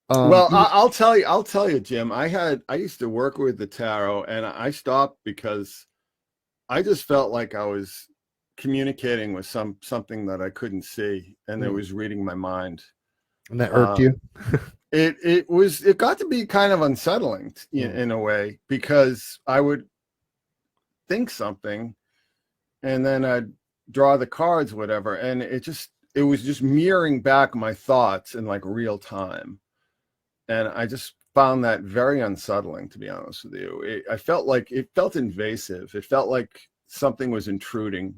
Well, You, I'll tell you, Jim. I used to work with the tarot, and I stopped because I just felt like I was communicating with something that I couldn't see, and it mm, was reading my mind. and that irked Um, you. it got to be kind of unsettling Mm. in a way, because I would think something, and then I'd draw the cards, whatever, and it was just mirroring back my thoughts in like real time. And I just found that very unsettling, to be honest with you. I felt like it felt invasive. It felt like something was intruding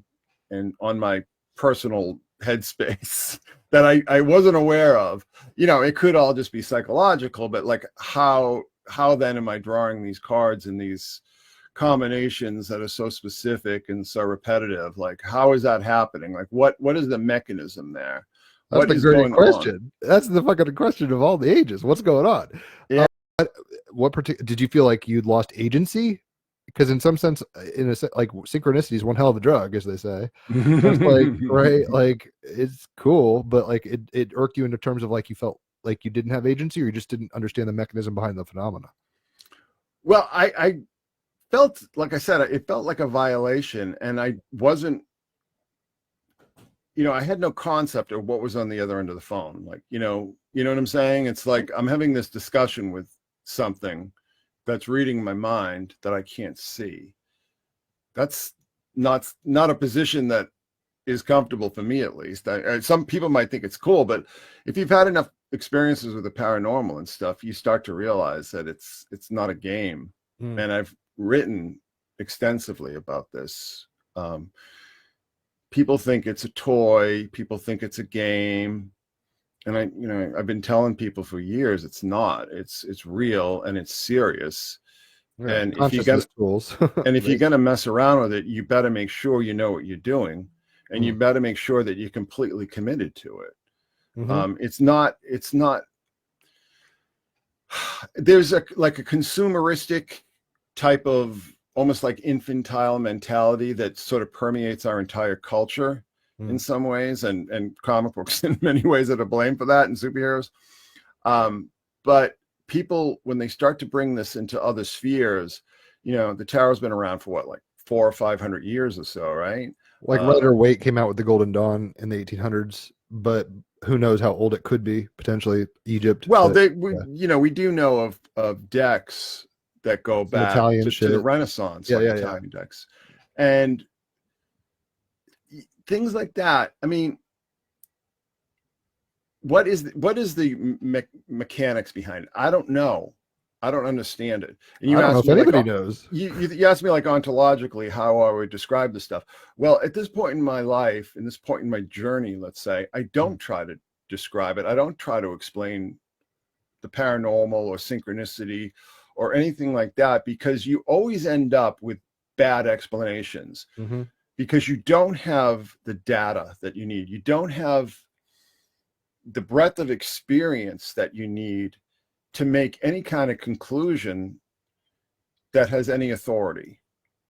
and on my personal headspace that I wasn't aware of. It could all just be psychological, but like how then am I drawing these cards in these combinations that are so specific and so repetitive? Like, how is that happening? Like, what is the mechanism there? That's What the is great going on? question. That's the fucking question of all the ages. What's going on? Yeah. What did you feel like you'd lost agency? Because in some sense, like synchronicity is one hell of a drug, as they say. So it's like, right, like it's cool, but like it irked you into terms of like you felt like you didn't have agency, or you just didn't understand the mechanism behind the phenomena. Well, I felt, like I said, it felt like a violation, and I wasn't, I had no concept of what was on the other end of the phone. Like, you know what I'm saying? It's like I'm having this discussion with something that's reading my mind that I can't see. That's not a position that is comfortable for me, at least. Some people might think it's cool, but if you've had enough experiences with the paranormal and stuff, you start to realize that it's not a game. Mm. And I've written extensively about this. Um, People think it's a toy. People think it's a game. And I've been telling people for years it's not. It's real and it's serious. Yeah, And if you're consciousness gonna tools, and if you're basically. gonna mess around with it, you better make sure you know what you're doing, and you Mm. better make sure that you're completely committed to it. Hmm. It's not. There's a consumeristic type of almost like infantile mentality that sort of permeates our entire culture in Mm. some ways, and comic books in many ways that are blamed for that, and superheroes. But people, when they start to bring this into other spheres, the tarot's been around for what, like 400 or 500 years or so, right? Like Uh, Rider Waite came out with the Golden Dawn in the 1800s, but who knows how old it could be? Potentially Egypt, well, but they we yeah, we do know of decks that go some back Italian to the shit. Renaissance, Yeah, like yeah, yeah. Italian decks, and things like that. I mean, what is the mechanics behind it? I don't know. I don't understand it. And I you don't know asked if me like, anybody knows. you asked me like ontologically how I would describe this stuff. Well, at this point in my life, in this point in my journey, let's say, I don't try to describe it. I don't try to explain the paranormal or synchronicity or anything like that, because you always end up with bad explanations, Mm-hmm. because you don't have the data that you need. You don't have the breadth of experience that you need to make any kind of conclusion that has any authority.